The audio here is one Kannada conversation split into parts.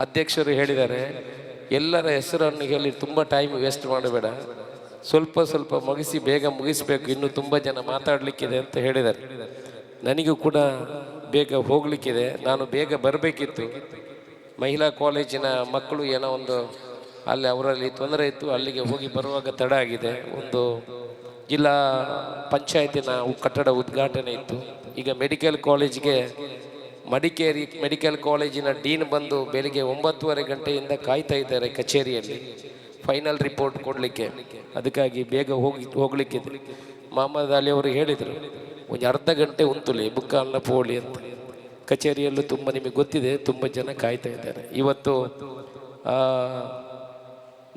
ಅಧ್ಯಕ್ಷರು ಹೇಳಿದ್ದಾರೆ, ಎಲ್ಲರ ಹೆಸರನ್ನು ಹೇಳಿ ತುಂಬ ಟೈಮ್ ವೇಸ್ಟ್ ಮಾಡಬೇಡ, ಸ್ವಲ್ಪ ಸ್ವಲ್ಪ ಬೇಗ ಮುಗಿಸ್ಬೇಕು, ಇನ್ನೂ ತುಂಬ ಜನ ಮಾತಾಡಲಿಕ್ಕಿದೆ ಅಂತ ಹೇಳಿದ್ದಾರೆ. ನನಗೂ ಕೂಡ ಬೇಗ ಹೋಗಲಿಕ್ಕಿದೆ, ನಾನು ಬೇಗ ಬರಬೇಕಿತ್ತು. ಮಹಿಳಾ ಕಾಲೇಜಿನ ಮಕ್ಕಳು ಏನೋ ಒಂದು ಅಲ್ಲಿ ಅವರಲ್ಲಿ ತೊಂದರೆ ಇತ್ತು, ಅಲ್ಲಿಗೆ ಹೋಗಿ ಬರುವಾಗ ತಡ ಆಗಿದೆ. ಒಂದು ಜಿಲ್ಲಾ ಪಂಚಾಯತಿನ ಕಟ್ಟಡ ಉದ್ಘಾಟನೆ ಇತ್ತು. ಈಗ ಮೆಡಿಕಲ್ ಕಾಲೇಜಿಗೆ ಮಡಿಕೇರಿ ಮೆಡಿಕಲ್ ಕಾಲೇಜಿನ ಡೀನ್ ಬಂದು ಬೆಳಿಗ್ಗೆ 9:30 ಗಂಟೆಯಿಂದ ಕಾಯ್ತಾ ಇದ್ದಾರೆ ಕಚೇರಿಯಲ್ಲಿ ಫೈನಲ್ ರಿಪೋರ್ಟ್ ಕೊಡಲಿಕ್ಕೆ. ಅದಕ್ಕಾಗಿ ಬೇಗ ಹೋಗ್ಲಿಕ್ಕಿದೆ. ಮಹಮ್ಮದ್ ಅಲಿ ಅವರು ಹೇಳಿದರು, ಒಂದು ಅರ್ಧ ಗಂಟೆ ಉಂಟುಲಿ ಬುಕ್ಕಾಲ್ನ ಪೋಳಿ ಅಂತ. ಕಚೇರಿಯಲ್ಲೂ ತುಂಬ ನಿಮಗೆ ಗೊತ್ತಿದೆ, ತುಂಬ ಜನ ಕಾಯ್ತಾ ಇದ್ದಾರೆ. ಇವತ್ತು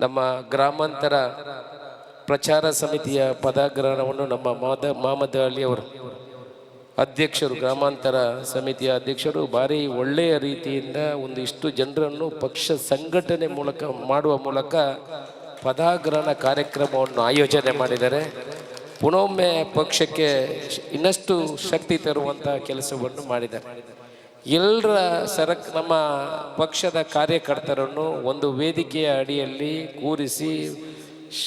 ನಮ್ಮ ಗ್ರಾಮಾಂತರ ಪ್ರಚಾರ ಸಮಿತಿಯ ಪದಗ್ರಹಣವನ್ನು ನಮ್ಮ ಮಹಮ್ಮದ್ ಅಲಿ ಅವರು ಅಧ್ಯಕ್ಷರು, ಗ್ರಾಮಾಂತರ ಸಮಿತಿಯ ಅಧ್ಯಕ್ಷರು ಭಾರಿ ಒಳ್ಳೆಯ ರೀತಿಯಿಂದ ಒಂದಿಷ್ಟು ಜನರನ್ನು ಪಕ್ಷ ಸಂಘಟನೆ ಮಾಡುವ ಮೂಲಕ ಪದಾಗ್ರಹಣ ಕಾರ್ಯಕ್ರಮವನ್ನು ಆಯೋಜನೆ ಮಾಡಿದ್ದಾರೆ. ಪುನೊಮ್ಮೆ ಪಕ್ಷಕ್ಕೆ ಇನ್ನಷ್ಟು ಶಕ್ತಿ ತರುವಂಥ ಕೆಲಸವನ್ನು ಮಾಡಿದ್ದಾರೆ. ಎಲ್ಲರ ನಮ್ಮ ಪಕ್ಷದ ಕಾರ್ಯಕರ್ತರನ್ನು ಒಂದು ವೇದಿಕೆಯ ಅಡಿಯಲ್ಲಿ ಕೂರಿಸಿ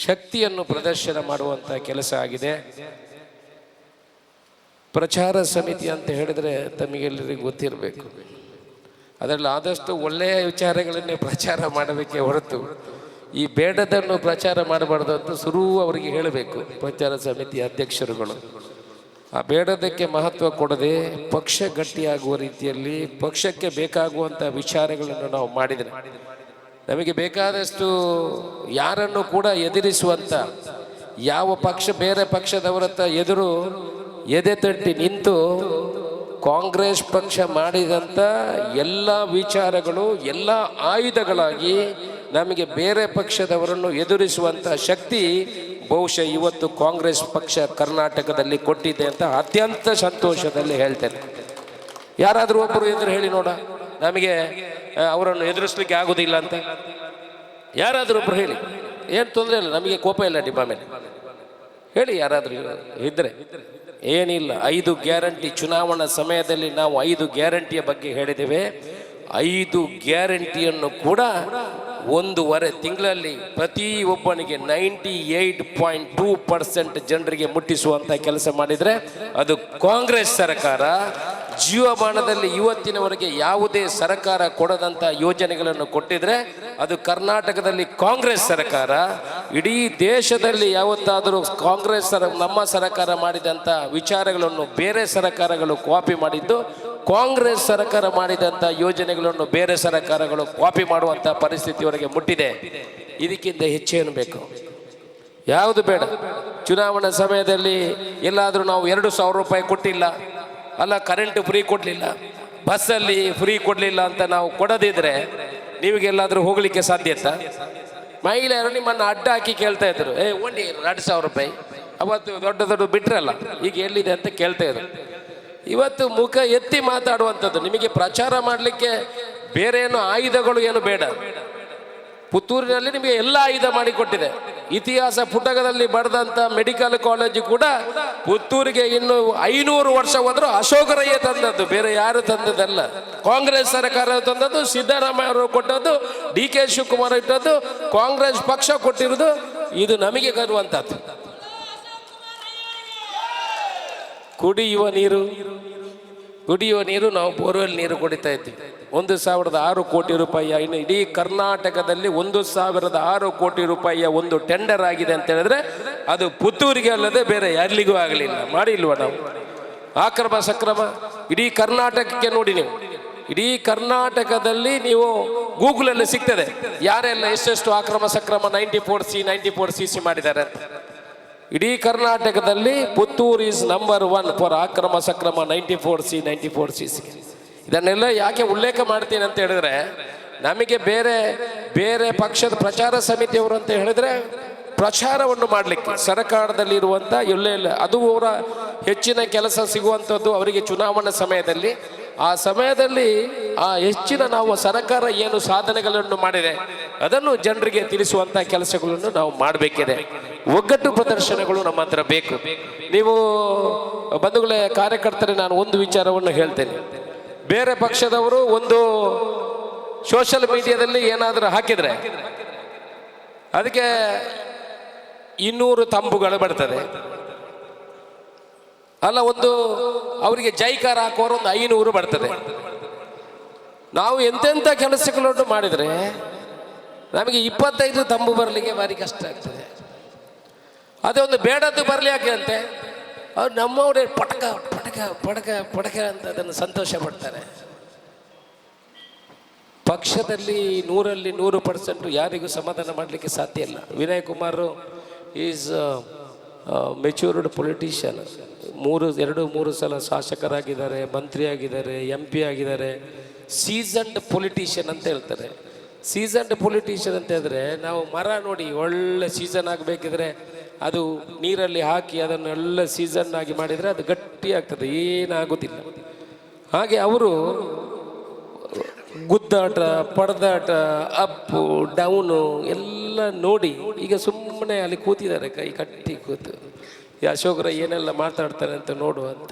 ಶಕ್ತಿಯನ್ನು ಪ್ರದರ್ಶನ ಮಾಡುವಂಥ ಕೆಲಸ ಆಗಿದೆ. ಪ್ರಚಾರ ಸಮಿತಿ ಅಂತ ಹೇಳಿದರೆ ತಮಗೆಲ್ಲರಿಗೂ ಗೊತ್ತಿರಬೇಕು, ಅದರಲ್ಲಿ ಆದಷ್ಟು ಒಳ್ಳೆಯ ವಿಚಾರಗಳನ್ನೇ ಪ್ರಚಾರ ಮಾಡಬೇಕೇ ಹೊರತು ಈ ಬೇಡದನ್ನು ಪ್ರಚಾರ ಮಾಡಬಾರ್ದು ಅಂತ ಅವರಿಗೆ ಹೇಳಬೇಕು ಪ್ರಚಾರ ಸಮಿತಿ ಅಧ್ಯಕ್ಷರುಗಳು. ಆ ಬೇಡದಕ್ಕೆ ಮಹತ್ವ ಕೊಡದೆ ಪಕ್ಷ ಗಟ್ಟಿಯಾಗುವ ರೀತಿಯಲ್ಲಿ ಪಕ್ಷಕ್ಕೆ ಬೇಕಾಗುವಂಥ ವಿಚಾರಗಳನ್ನು ನಾವು ಮಾಡಿದರೆ ನಮಗೆ ಬೇಕಾದಷ್ಟು ಯಾರನ್ನು ಕೂಡ ಎದುರಿಸುವಂಥ ಯಾವ ಪಕ್ಷ ಬೇರೆ ಪಕ್ಷದವರತ್ತ ಎದೆ ತಟ್ಟಿ ನಿಂತು ಕಾಂಗ್ರೆಸ್ ಪಕ್ಷ ಮಾಡಿದಂಥ ಎಲ್ಲ ವಿಚಾರಗಳು ಎಲ್ಲ ಆಯುಧಗಳಾಗಿ ನಮಗೆ ಬೇರೆ ಪಕ್ಷದವರನ್ನು ಎದುರಿಸುವಂಥ ಶಕ್ತಿ ಬಹುಶಃ ಇವತ್ತು ಕಾಂಗ್ರೆಸ್ ಪಕ್ಷ ಕರ್ನಾಟಕದಲ್ಲಿ ಕೊಟ್ಟಿದೆ ಅಂತ ಅತ್ಯಂತ ಸಂತೋಷದಲ್ಲಿ ಹೇಳ್ತೇನೆ. ಯಾರಾದರೂ ಒಬ್ಬರು ಎದುರು ಹೇಳಿ ನೋಡ, ನಮಗೆ ಅವರನ್ನು ಎದುರಿಸಲಿಕ್ಕೆ ಆಗೋದಿಲ್ಲ ಅಂತ ಯಾರಾದರೂ ಒಬ್ಬರು ಹೇಳಿ. ಏನು ತೊಂದರೆ ಇಲ್ಲ, ನಮಗೆ ಕೋಪ ಇಲ್ಲ ನಿಮ್ಮ ಮೇಲೆ, ಹೇಳಿ ಯಾರಾದರೂ ಇದ್ದರೆ. ಏನಿಲ್ಲ, 5 ಗ್ಯಾರಂಟಿ ಚುನಾವಣಾ ಸಮಯದಲ್ಲಿ ನಾವು 5 ಗ್ಯಾರಂಟಿಯ ಬಗ್ಗೆ ಹೇಳಿದ್ದೇವೆ. 5 ಗ್ಯಾರಂಟಿಯನ್ನು ಕೂಡ 1.5 ತಿಂಗಳಲ್ಲಿ ಪ್ರತಿಯೊಬ್ಬನಿಗೆ 98.2% ಜನರಿಗೆ ಮುಟ್ಟಿಸುವಂಥ ಕೆಲಸ ಮಾಡಿದರೆ ಅದು ಕಾಂಗ್ರೆಸ್ ಸರ್ಕಾರ. ಜೀವಮಾನದಲ್ಲಿ ಇವತ್ತಿನವರೆಗೆ ಯಾವುದೇ ಸರ್ಕಾರ ಕೊಡದಂಥ ಯೋಜನೆಗಳನ್ನು ಕೊಟ್ಟಿದ್ರೆ ಅದು ಕರ್ನಾಟಕದಲ್ಲಿ ಕಾಂಗ್ರೆಸ್ ಸರ್ಕಾರ. ಇಡೀ ದೇಶದಲ್ಲಿ ಯಾವತ್ತಾದರೂ ಕಾಂಗ್ರೆಸ್ ನಮ್ಮ ಸರ್ಕಾರ ಮಾಡಿದಂಥ ವಿಚಾರಗಳನ್ನು ಬೇರೆ ಸರ್ಕಾರಗಳು ಕಾಪಿ ಮಾಡಿದ್ದು, ಕಾಂಗ್ರೆಸ್ ಸರ್ಕಾರ ಮಾಡಿದಂಥ ಯೋಜನೆಗಳನ್ನು ಬೇರೆ ಸರ್ಕಾರಗಳು ಕಾಪಿ ಮಾಡುವಂಥ ಪರಿಸ್ಥಿತಿಯವರೆಗೆ ಮುಟ್ಟಿದೆ. ಇದಕ್ಕಿಂತ ಹೆಚ್ಚೇನು ಬೇಕು? ಯಾವುದು ಬೇಡ. ಚುನಾವಣಾ ಸಮಯದಲ್ಲಿ ಎಲ್ಲಾದರೂ ನಾವು 2,000 ರೂಪಾಯಿ ಕೊಟ್ಟಿಲ್ಲ, ಅಲ್ಲ ಕರೆಂಟ್ ಫ್ರೀ ಕೊಡಲಿಲ್ಲ, ಬಸ್ಸಲ್ಲಿ ಫ್ರೀ ಕೊಡಲಿಲ್ಲ ಅಂತ ನಾವು ಕೊಡದಿದ್ರೆ ನೀವಿಗೆಲ್ಲಾದರೂ ಹೋಗಲಿಕ್ಕೆ ಸಾಧ್ಯತಾ? ಮಹಿಳೆಯರು ನಿಮ್ಮನ್ನು ಅಡ್ಡ ಹಾಕಿ ಕೇಳ್ತಾ ಇದ್ರು, ಓಣಿ 2,000 ರೂಪಾಯಿ ಅವತ್ತು ದೊಡ್ಡ ಬಿಟ್ರಲ್ಲ, ಈಗ ಎಲ್ಲಿದೆ ಅಂತ ಕೇಳ್ತಾ ಇದ್ರು. ಇವತ್ತು ಮುಖ ಎತ್ತಿ ಮಾತಾಡುವಂಥದ್ದು. ನಿಮಗೆ ಪ್ರಚಾರ ಮಾಡಲಿಕ್ಕೆ ಬೇರೆ ಏನು ಆಯುಧಗಳು ಏನು ಬೇಡ. ಪುತ್ತೂರಿನಲ್ಲಿ ನಿಮಗೆ ಎಲ್ಲ ಆಯುಧ ಮಾಡಿಕೊಟ್ಟಿದೆ. ಇತಿಹಾಸ ಪುಟಕದಲ್ಲಿ ಬರೆದಂಥ ಮೆಡಿಕಲ್ ಕಾಲೇಜು ಕೂಡ ಪುತ್ತೂರಿಗೆ ಇನ್ನು 500 ವರ್ಷ ಹೋದರೂ ಅಶೋಕರಯ್ಯ ತಂದದ್ದು, ಬೇರೆ ಯಾರು ತಂದದ್ದಲ್ಲ. ಕಾಂಗ್ರೆಸ್ ಸರ್ಕಾರ ತಂದದ್ದು, ಸಿದ್ದರಾಮಯ್ಯ ಅವರು ಕೊಟ್ಟದ್ದು, DK ಶಿವಕುಮಾರ್ ಇಟ್ಟದ್ದು, ಕಾಂಗ್ರೆಸ್ ಪಕ್ಷ ಕೊಟ್ಟಿರೋದು. ಇದು ನಮಗೆ ಬರುವಂಥದ್ದು. ಕುಡಿಯುವ ನೀರು ನಾವು ಬೋರ್ವೆಲ್ ನೀರು ಕುಡಿತಾ ಇದ್ದೀವಿ. 1,006 ಕೋಟಿ ರೂಪಾಯಿ. ಇನ್ನು ಇಡೀ ಕರ್ನಾಟಕದಲ್ಲಿ 1,006 ಕೋಟಿ ರೂಪಾಯಿಯ ಒಂದು ಟೆಂಡರ್ ಆಗಿದೆ ಅಂತ ಹೇಳಿದ್ರೆ ಅದು ಪುತ್ತೂರಿಗೆ ಅಲ್ಲದೆ ಬೇರೆ ಯಾರಿಗೂ ಆಗಲಿಲ್ಲ. ಮಾಡಿಲ್ವ ನಾವು? ಅಕ್ರಮ ಸಕ್ರಮ ಇಡೀ ಕರ್ನಾಟಕಕ್ಕೆ ನೋಡಿ, ನೀವು ಇಡೀ ಕರ್ನಾಟಕದಲ್ಲಿ ನೀವು ಗೂಗಲಲ್ಲಿ ಸಿಗ್ತದೆ ಯಾರೆಲ್ಲ ಎಷ್ಟೆಷ್ಟು ಅಕ್ರಮ ಸಕ್ರಮ 94C 94CC ಮಾಡಿದ್ದಾರೆ ಅಂತ. ಇಡೀ ಕರ್ನಾಟಕದಲ್ಲಿ ಪುತ್ತೂರು ಈಸ್ ನಂಬರ್ 1 ಫಾರ್ ಅಕ್ರಮ ಸಕ್ರಮ 94C 94CC. ಇದನ್ನೆಲ್ಲ ಯಾಕೆ ಉಲ್ಲೇಖ ಮಾಡ್ತೀನಿ ಅಂತ ಹೇಳಿದ್ರೆ, ನಮಗೆ ಬೇರೆ ಪಕ್ಷದ ಪ್ರಚಾರ ಸಮಿತಿಯವರು ಅಂತ ಹೇಳಿದ್ರೆ ಪ್ರಚಾರವನ್ನು ಮಾಡಲಿಕ್ಕೆ ಸರ್ಕಾರದಲ್ಲಿ ಇರುವಂಥ ಎಲ್ಲ ಅದು ಅವರ ಹೆಚ್ಚಿನ ಕೆಲಸ ಸಿಗುವಂಥದ್ದು ಅವರಿಗೆ ಚುನಾವಣಾ ಸಮಯದಲ್ಲಿ. ಆ ಸಮಯದಲ್ಲಿ ಆ ಹೆಚ್ಚಿನ ನಾವು ಸರ್ಕಾರ ಏನು ಸಾಧನೆಗಳನ್ನು ಮಾಡಿದೆ ಅದನ್ನು ಜನರಿಗೆ ತಿಳಿಸುವಂಥ ಕೆಲಸಗಳನ್ನು ನಾವು ಮಾಡಬೇಕಿದೆ. ಒಗ್ಗಟ್ಟು ಪ್ರದರ್ಶನಗಳು ನಮ್ಮ ಹತ್ರ ಬೇಕು. ನೀವು ಬಂಧುಗಳೇ, ಕಾರ್ಯಕರ್ತರೇ, ನಾನು ಒಂದು ವಿಚಾರವನ್ನು ಹೇಳ್ತೇನೆ. ಬೇರೆ ಪಕ್ಷದವರು ಒಂದು ಸೋಷಿಯಲ್ ಮೀಡಿಯಾದಲ್ಲಿ ಏನಾದರೂ ಹಾಕಿದರೆ ಅದಕ್ಕೆ 200 ತಂಬುಗಳು ಬರ್ತದೆ. ಅಲ್ಲ, ಒಂದು ಅವರಿಗೆ ಜೈಕಾರ ಹಾಕೋರು ಒಂದು 500 ಬರ್ತದೆ. ನಾವು ಎಂತೆಂಥ ಕೆಲಸಗಳನ್ನು ಮಾಡಿದರೆ ನಮಗೆ 25 ತಂಬು ಬರಲಿಕ್ಕೆ ಭಾರಿ ಕಷ್ಟ ಆಗ್ತದೆ. ಅದೇ ಒಂದು ಬೇಡದ್ದು ಬರಲಿ ಯಾಕೆ ಅಂತೆ ಅವ್ರು ನಮ್ಮವರೇ ಪಟಕ ಪಟಕ ಪಟಕ ಪಟಕ ಅಂತ ಅದನ್ನು ಸಂತೋಷ ಪಡ್ತಾರೆ. ಪಕ್ಷದಲ್ಲಿ 100ರಲ್ಲಿ 100% ಯಾರಿಗೂ ಸಮಾಧಾನ ಮಾಡಲಿಕ್ಕೆ ಸಾಧ್ಯ ಇಲ್ಲ. Vinay Kumar is matured politician. 2-3 ಸಲ ಶಾಸಕರಾಗಿದ್ದಾರೆ, ಮಂತ್ರಿ ಆಗಿದ್ದಾರೆ, MP ಆಗಿದ್ದಾರೆ. ಸೀಸನ್ಡ್ ಪೊಲಿಟಿಷಿಯನ್ ಅಂತ ಹೇಳ್ತಾರೆ. ಸೀಸನ್ಡ್ ಪೊಲಿಟಿಷಿಯನ್ ಅಂತ ಹೇಳಿದ್ರೆ, ನಾವು ಮರ ನೋಡಿ ಒಳ್ಳೆ ಸೀಸನ್ ಆಗಬೇಕಿದ್ರೆ ಅದು ನೀರಲ್ಲಿ ಹಾಕಿ ಅದನ್ನೆಲ್ಲ ಸೀಸನ್ ಆಗಿ ಮಾಡಿದರೆ ಅದು ಗಟ್ಟಿ ಆಗ್ತದೆ, ಏನಾಗೋದಿಲ್ಲ. ಹಾಗೆ ಅವರು ಗುದ್ದಾಟ, ಪಡೆದಾಟ, ಅಪ್ಪು ಡೌನು ಎಲ್ಲ ನೋಡಿ ಈಗ ಸುಮ್ಮನೆ ಅಲ್ಲಿ ಕೂತಿದ್ದಾರೆ, ಕೈ ಕಟ್ಟಿ ಕೂತು ಈ ಅಶೋಕರ ಏನೆಲ್ಲ ಮಾತಾಡ್ತಾರೆ ಅಂತ ನೋಡುವ ಅಂತ.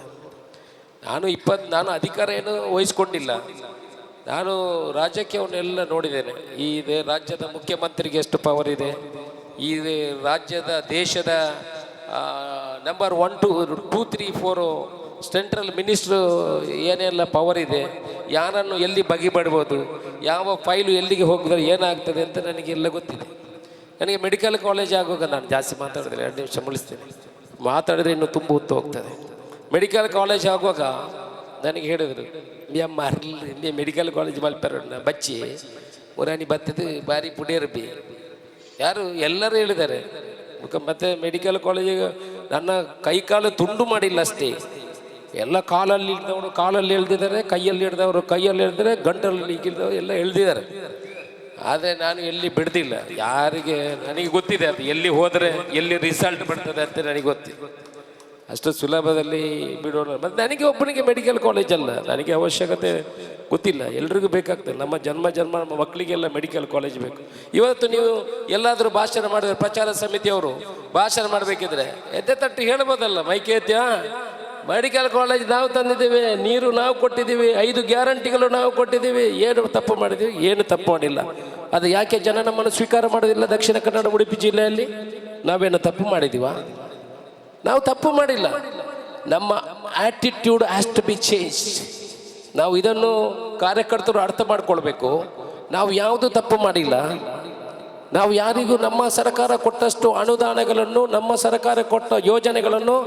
ನಾನು ಅಧಿಕಾರ ಏನು ವಹಿಸ್ಕೊಂಡಿಲ್ಲ. ನಾನು ರಾಜ್ಯಕ್ಕೆವನ್ನೆಲ್ಲ ನೋಡಿದ್ದೇನೆ. ಈ ರಾಜ್ಯದ ಮುಖ್ಯಮಂತ್ರಿಗೆ ಎಷ್ಟು ಪವರ್ ಇದೆ, ಈ ರಾಜ್ಯದ ದೇಶದ ನಂಬರ್ 1, 2, 3, 4 ಸೆಂಟ್ರಲ್ ಮಿನಿಸ್ಟ್ರು ಏನೆಲ್ಲ ಪವರ್ ಇದೆ, ಯಾರನ್ನು ಎಲ್ಲಿ ಬಗೆಬಡ್ಬೋದು, ಯಾವ ಫೈಲು ಎಲ್ಲಿಗೆ ಹೋಗಿದ್ರೆ ಏನಾಗ್ತದೆ ಅಂತ ನನಗೆಲ್ಲ ಗೊತ್ತಿದೆ. ನನಗೆ ಮೆಡಿಕಲ್ ಕಾಲೇಜ್ ಆಗುವಾಗ, ನಾನು ಜಾಸ್ತಿ ಮಾತಾಡಿದ್ರೆ 2 ನಿಮಿಷ ಮುಳಿಸ್ತೇನೆ, ಮಾತಾಡಿದ್ರೆ ಇನ್ನೂ ತುಂಬ ಹೊತ್ತು ಹೋಗ್ತದೆ. ಮೆಡಿಕಲ್ ಕಾಲೇಜ್ ಆಗುವಾಗ ನನಗೆ ಹೇಳಿದರು, ಮರ್ಲಿ ಮೆಡಿಕಲ್ ಕಾಲೇಜ್ ಮಲ್ಪೆರ ಬಚ್ಚಿ ಮುರಾನಿ ಬತ್ತದು ಬಾರಿ ಪುಡಿಯರ್ಬಿ ಯಾರು ಎಲ್ಲರೂ ಹೇಳಿದ್ದಾರೆ. ಮತ್ತು ಮೆಡಿಕಲ್ ಕಾಲೇಜಿಗೆ ನನ್ನ ಕೈ ಕಾಲು ತುಂಡು ಮಾಡಿಲ್ಲ ಅಷ್ಟೇ, ಎಲ್ಲ ಕಾಲಲ್ಲಿ ಇಳಿದವರು ಕಾಲಲ್ಲಿ ಎಳ್ದಿದ್ದಾರೆ, ಕೈಯಲ್ಲಿ ಹಿಡ್ದವರು ಕೈಯಲ್ಲಿ ಎಳ್ದಿದ್ದಾರೆ, ಗಂಟಲಲ್ಲಿ ಇಳಿದವರು ಎಲ್ಲ ಎಳ್ದಿದ್ದಾರೆ. ಆದರೆ ನಾನು ಎಲ್ಲಿ ಬಿಡ್ದಿಲ್ಲ. ಯಾರಿಗೆ ನನಗೆ ಗೊತ್ತಿದೆ ಅದು ಎಲ್ಲಿ ಹೋದರೆ ಎಲ್ಲಿ ರಿಸಲ್ಟ್ ಬರ್ತದೆ ಅಂತ ನನಗೆ ಗೊತ್ತಿದೆ. ಅಷ್ಟು ಸುಲಭದಲ್ಲಿ ಬಿಡೋಣ. ಮತ್ತು ನನಗೆ ಒಬ್ಬನಿಗೆ ಮೆಡಿಕಲ್ ಕಾಲೇಜ್ ಅಲ್ಲ, ನನಗೆ ಅವಶ್ಯಕತೆ ಗೊತ್ತಿಲ್ಲ, ಎಲ್ರಿಗೂ ಬೇಕಾಗ್ತದೆ. ನಮ್ಮ ಜನ್ಮ ಮಕ್ಕಳಿಗೆಲ್ಲ ಮೆಡಿಕಲ್ ಕಾಲೇಜ್ ಬೇಕು. ಇವತ್ತು ನೀವು ಎಲ್ಲಾದರೂ ಭಾಷಣ ಮಾಡಿದ್ರೆ, ಪ್ರಚಾರ ಸಮಿತಿಯವರು ಭಾಷಣ ಮಾಡಬೇಕಿದ್ರೆ ಎದ್ದೆ ತಟ್ಟು ಹೇಳ್ಬೋದಲ್ಲ, ಮೈಕೆ ಎತ್ತ್ಯಾ ಮೆಡಿಕಲ್ ಕಾಲೇಜ್ ನಾವು ತಂದಿದ್ದೀವಿ, ನೀರು ನಾವು ಕೊಟ್ಟಿದ್ದೀವಿ, 5 ಗ್ಯಾರಂಟಿಗಳು ನಾವು ಕೊಟ್ಟಿದ್ದೀವಿ, ಏನು ತಪ್ಪು ಮಾಡಿದ್ದೀವಿ? ಏನು ತಪ್ಪು ಮಾಡಿಲ್ಲ. ಅದು ಯಾಕೆ ಜನ ನಮ್ಮನ್ನು ಸ್ವೀಕಾರ ಮಾಡೋದಿಲ್ಲ? ದಕ್ಷಿಣ ಕನ್ನಡ ಉಡುಪಿ ಜಿಲ್ಲೆಯಲ್ಲಿ ನಾವೇನು ತಪ್ಪು ಮಾಡಿದ್ದೀವ? ನಾವು ತಪ್ಪು ಮಾಡಿಲ್ಲ. ನಮ್ಮ attitude has to be change. ನಾವು ಇದನ್ನು ಕಾರ್ಯಕರ್ತರು ಅರ್ಥ ಮಾಡ್ಕೊಳ್ಬೇಕು. ನಾವು ಯಾವುದು ತಪ್ಪು ಮಾಡಿಲ್ಲ. ನಾವು ಯಾರಿಗೂ ನಮ್ಮ ಸರ್ಕಾರ ಕೊಟ್ಟಷ್ಟು ಅನುದಾನಗಳನ್ನು, ನಮ್ಮ ಸರ್ಕಾರ ಕೊಟ್ಟ ಯೋಜನೆಗಳನ್ನು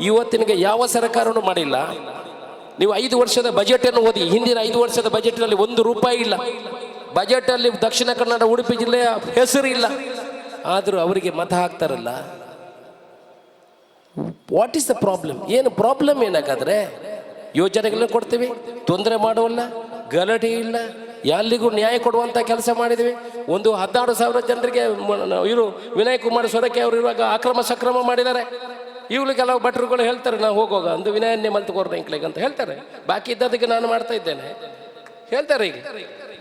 ಇವತ್ತಿನಿಗೆ ಯಾವ ಸರ್ಕಾರನೂ ಮಾಡಿಲ್ಲ. ನೀವು 5 ವರ್ಷದ ಬಜೆಟನ್ನು ಓದಿ, ಹಿಂದಿನ 5 ವರ್ಷದ ಬಜೆಟ್ನಲ್ಲಿ 1 ರೂಪಾಯಿ ಇಲ್ಲ. ಬಜೆಟಲ್ಲಿ ದಕ್ಷಿಣ ಕನ್ನಡ ಉಡುಪಿ ಜಿಲ್ಲೆಯ ಹೆಸರು ಇಲ್ಲ. ಆದರೂ ಅವರಿಗೆ ಮತ ಹಾಕ್ತಾರಲ್ಲ. What is the problem? ಏನು ಪ್ರಾಬ್ಲಮ್ ಏನಾಗಾದ್ರೆ? ಯೋಜನೆಗಳನ್ನ ಕೊಡ್ತೀವಿ, ತೊಂದರೆ ಮಾಡುವಲ್ಲ, ಗಲಾಟೆ ಇಲ್ಲ, ಎಲ್ಲಿಗೂ ನ್ಯಾಯ ಕೊಡುವಂಥ ಕೆಲಸ ಮಾಡಿದ್ವಿ. ಒಂದು 16,000 ಜನರಿಗೆ ಇವರು ವಿನಯ್ ಕುಮಾರ್ ಸೊರಕೆ ಅವರು ಇರುವಾಗ ಅಕ್ರಮ ಸಕ್ರಮ ಮಾಡಿದ್ದಾರೆ. ಇವ್ರು ಕೆಲವು ಭಟ್ರುಗಳು ಹೇಳ್ತಾರೆ, ನಾವು ಹೋಗುವಾಗ ಒಂದು ವಿನಯನ್ನೇ ಮಲ್ತುಕೋರ್ನ ಇಂಕ್ಲಿಗೆ ಅಂತ ಹೇಳ್ತಾರೆ. ಬಾಕಿ ಇದ್ದದಕ್ಕೆ ನಾನು ಮಾಡ್ತಾ ಇದ್ದೇನೆ ಹೇಳ್ತಾರೆ. ಈಗ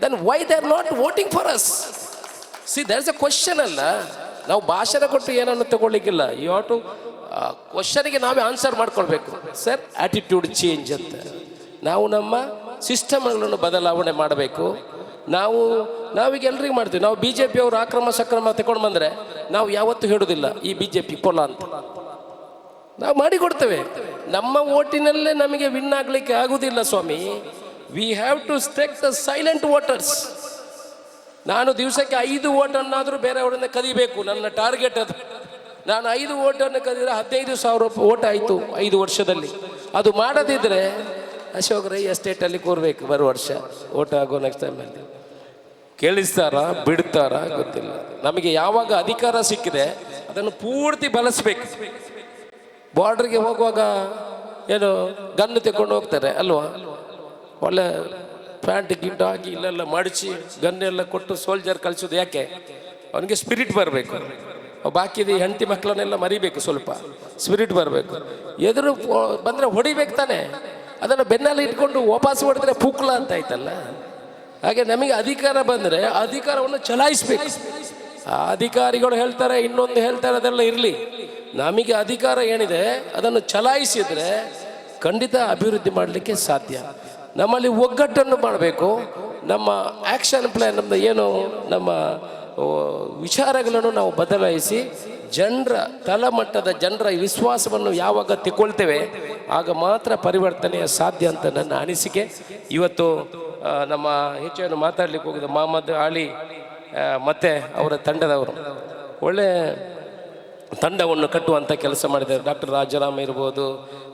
then why they are not voting for us? See, there is a question ಅಲ್ಲ. ನಾವು ಭಾಷಣ ಕೊಟ್ಟು ಏನನ್ನು ತಗೊಳ್ಳಿಕ್ಕಿಲ್ಲ. ಯು ಹ್ಯಾವ್ ಟು ಕ್ವಶನಿಗೆ ನಾವೇ ಆನ್ಸರ್ ಮಾಡ್ಕೊಳ್ಬೇಕು. ಸರ್, ಆ್ಯಟಿಟ್ಯೂಡ್ ಚೇಂಜ್ ಅಂತ ನಾವು ನಮ್ಮ ಸಿಸ್ಟಮ್ಗಳನ್ನು ಬದಲಾವಣೆ ಮಾಡಬೇಕು. ನಾವೀಗ ಎಲ್ರಿಗೂ ಮಾಡ್ತೀವಿ. ನಾವು BJP ಅವರು ಅಕ್ರಮ ಸಕ್ರಮ ತಗೊಂಡು ಬಂದರೆ ನಾವು ಯಾವತ್ತೂ ಹೇಳೋದಿಲ್ಲ ಈ BJP ಪೊಲ ಅಂತ. ನಾವು ಮಾಡಿಕೊಡ್ತೇವೆ. ನಮ್ಮ ಓಟಿನಲ್ಲೇ ನಮಗೆ ವಿನ್ ಆಗಲಿಕ್ಕೆ ಆಗುವುದಿಲ್ಲ ಸ್ವಾಮಿ. We have to take the silent voters. ನಾನು ದಿವಸಕ್ಕೆ 5 ಓಟನ್ನಾದರೂ ಬೇರೆಯವರನ್ನ ಕದಿಬೇಕು, ನನ್ನ ಟಾರ್ಗೆಟ್ ಅದು. ನಾನು 5 ಓಟನ್ನು ಕದಿದ್ರೆ 15,000 ಓಟ್ ಆಯಿತು 5 ವರ್ಷದಲ್ಲಿ. ಅದು ಮಾಡದಿದ್ದರೆ ಅಶೋಕ್ ರೈ ಎಸ್ಟೇಟಲ್ಲಿ ಕೂರ್ಬೇಕು ಬರೋ ವರ್ಷ ಓಟ್ ಆಗೋ ನೆಕ್ಸ್ಟ್ ಟೈಮಲ್ಲಿ. ಕೇಳಿಸ್ತಾರಾ ಬಿಡ್ತಾರಾ ಗೊತ್ತಿಲ್ಲ. ನಮಗೆ ಯಾವಾಗ ಅಧಿಕಾರ ಸಿಕ್ಕಿದೆ ಅದನ್ನು ಪೂರ್ತಿ ಬಳಸಬೇಕು. ಬಾರ್ಡ್ರಿಗೆ ಹೋಗುವಾಗ ಏನು ಗನ್ನು ತೆಕೊಂಡು ಹೋಗ್ತಾರೆ ಅಲ್ವಾ? ಒಳ್ಳೆ ಪ್ಯಾಂಟ್ ಗಿಂಟು ಹಾಕಿ ಇಲ್ಲೆಲ್ಲ ಮಡಚಿ ಗನ್ನೆಲ್ಲ ಕೊಟ್ಟು ಸೋಲ್ಜರ್ ಕಳಿಸೋದು ಯಾಕೆ? ಅವನಿಗೆ ಸ್ಪಿರಿಟ್ ಬರಬೇಕು. ಬಾಕಿದ ಹೆಂಡತಿ ಮಕ್ಕಳನ್ನೆಲ್ಲ ಮರಿಬೇಕು, ಸ್ವಲ್ಪ ಸ್ಪಿರಿಟ್ ಬರಬೇಕು. ಎದುರು ಬಂದರೆ ಹೊಡಿಬೇಕು ತಾನೆ. ಅದನ್ನು ಬೆನ್ನಲ್ಲಿ ಇಟ್ಕೊಂಡು ವಾಪಸ್ ಹೊಡೆದ್ರೆ ಪೂಕ್ಲ ಅಂತ ಆಯ್ತಲ್ಲ. ಹಾಗೆ ನಮಗೆ ಅಧಿಕಾರ ಬಂದರೆ ಅಧಿಕಾರವನ್ನು ಚಲಾಯಿಸ್ಬೇಕು. ಆ ಅಧಿಕಾರಿಗಳು ಹೇಳ್ತಾರೆ, ಇನ್ನೊಂದು ಹೇಳ್ತಾರೆ, ಅದೆಲ್ಲ ಇರಲಿ. ನಮಗೆ ಅಧಿಕಾರ ಏನಿದೆ ಅದನ್ನು ಚಲಾಯಿಸಿದರೆ ಖಂಡಿತ ಅಭಿವೃದ್ಧಿ ಮಾಡಲಿಕ್ಕೆ ಸಾಧ್ಯ. ನಮ್ಮಲ್ಲಿ ಒಗ್ಗಟ್ಟನ್ನು ಮಾಡಬೇಕು. ನಮ್ಮ ಆ್ಯಕ್ಷನ್ ಪ್ಲ್ಯಾನ್ ನಮ್ಮದು ಏನು ನಮ್ಮ ವಿಚಾರಗಳನ್ನು ನಾವು ಬದಲಾಯಿಸಿ ಜನರ ತಳಮಟ್ಟದ ಜನರ ವಿಶ್ವಾಸವನ್ನು ಯಾವಾಗ ತಗೊಳ್ತೇವೆ ಆಗ ಮಾತ್ರ ಪರಿವರ್ತನೆಯ ಸಾಧ್ಯ ಅಂತ ನನ್ನ ಅನಿಸಿಕೆ. ಇವತ್ತು ನಮ್ಮ ಹೆಚ್ಚು ಮಾತಾಡಲಿಕ್ಕೆ ಹೋಗಿದ್ದ ಮೊಹಮ್ಮದ್ ಅಲಿ ಮತ್ತು ಅವರ ತಂಡದವರು ಒಳ್ಳೆ ತಂಡವನ್ನು ಕಟ್ಟುವಂಥ ಕೆಲಸ ಮಾಡಿದ್ದಾರೆ. ಡಾಕ್ಟರ್ ರಾಜಾರಾಮ್ ಇರ್ಬೋದು,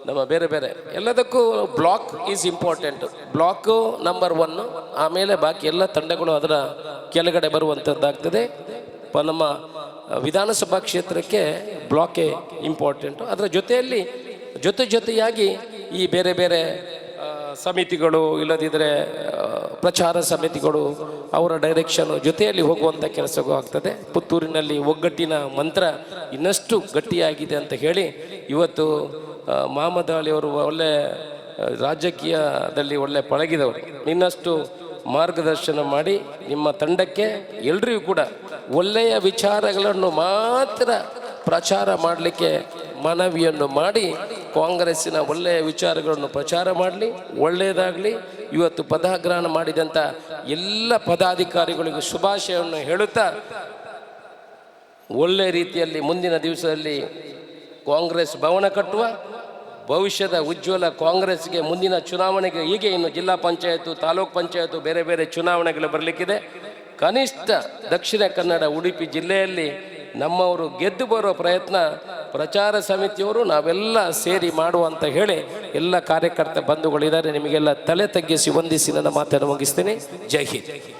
ನಮ್ಮ ಬೇರೆ ಬೇರೆ ಎಲ್ಲದಕ್ಕೂ block is important. Block number 1, ಆಮೇಲೆ ಬಾಕಿ ಎಲ್ಲ ತಂಡಗಳು ಅದರ ಕೆಳಗಡೆ ಬರುವಂಥದ್ದಾಗ್ತದೆ. ನಮ್ಮ ವಿಧಾನಸಭಾ ಕ್ಷೇತ್ರಕ್ಕೆ ಬ್ಲಾಕೇ ಇಂಪಾರ್ಟೆಂಟು. ಅದರ ಜೊತೆಯಲ್ಲಿ ಜೊತೆಯಾಗಿ ಈ ಬೇರೆ ಬೇರೆ ಸಮಿತಿಗಳು, ಇಲ್ಲದಿದ್ದರೆ ಪ್ರಚಾರ ಸಮಿತಿಗಳು, ಅವರ ಡೈರೆಕ್ಷನು ಜೊತೆಯಲ್ಲಿ ಹೋಗುವಂಥ ಕೆಲಸವೂ ಆಗ್ತದೆ. ಪುತ್ತೂರಿನಲ್ಲಿ ಒಗ್ಗಟ್ಟಿನ ಮಂತ್ರ ಇನ್ನಷ್ಟು ಗಟ್ಟಿಯಾಗಿದೆ ಅಂತ ಹೇಳಿ ಇವತ್ತು ಮೊಹಮ್ಮದ್ ಅಲಿ ಅವರು ಒಳ್ಳೆ ರಾಜಕೀಯದಲ್ಲಿ ಒಳ್ಳೆ ಪಳಗಿದವರು. ಇನ್ನಷ್ಟು ಮಾರ್ಗದರ್ಶನ ಮಾಡಿ ನಿಮ್ಮ ತಂಡಕ್ಕೆ ಎಲ್ರಿಗೂ ಕೂಡ ಒಳ್ಳೆಯ ವಿಚಾರಗಳನ್ನು ಮಾತ್ರ ಪ್ರಚಾರ ಮಾಡಲಿಕ್ಕೆ ಮನವಿಯನ್ನು ಮಾಡಿ ಕಾಂಗ್ರೆಸ್ಸಿನ ಒಳ್ಳೆಯ ವಿಚಾರಗಳನ್ನು ಪ್ರಚಾರ ಮಾಡಲಿ, ಒಳ್ಳೆಯದಾಗಲಿ. ಇವತ್ತು ಪದಗ್ರಹಣ ಮಾಡಿದಂಥ ಎಲ್ಲ ಪದಾಧಿಕಾರಿಗಳಿಗೂ ಶುಭಾಶಯವನ್ನು ಹೇಳುತ್ತಾ ಒಳ್ಳೆಯ ರೀತಿಯಲ್ಲಿ ಮುಂದಿನ ದಿವಸದಲ್ಲಿ ಕಾಂಗ್ರೆಸ್ ಭವನ ಕಟ್ಟುವ, ಭವಿಷ್ಯದ ಉಜ್ವಲ ಕಾಂಗ್ರೆಸ್ಗೆ ಮುಂದಿನ ಚುನಾವಣೆಗೆ ಹೀಗೆ ಇನ್ನು ಜಿಲ್ಲಾ ಪಂಚಾಯತು, ತಾಲೂಕು ಪಂಚಾಯತು, ಬೇರೆ ಬೇರೆ ಚುನಾವಣೆಗಳು ಬರಲಿಕ್ಕಿದೆ. ಕನಿಷ್ಠ ದಕ್ಷಿಣ ಕನ್ನಡ ಉಡುಪಿ ಜಿಲ್ಲೆಯಲ್ಲಿ ನಮ್ಮವರು ಗೆದ್ದು ಬರೋ ಪ್ರಯತ್ನ ಪ್ರಚಾರ ಸಮಿತಿಯವರು ನಾವೆಲ್ಲ ಸೇರಿ ಮಾಡುವಂತ ಹೇಳಿ ಎಲ್ಲ ಕಾರ್ಯಕರ್ತ ಬಂಧುಗಳಿದ್ದಾರೆ. ನಿಮಗೆಲ್ಲ ತಲೆ ತಗ್ಗಿಸಿ ವಂದಿಸಿ ನನ್ನ ಮಾತನ್ನು ಮುಗಿಸ್ತೀನಿ. ಜೈ ಹಿಂದ್.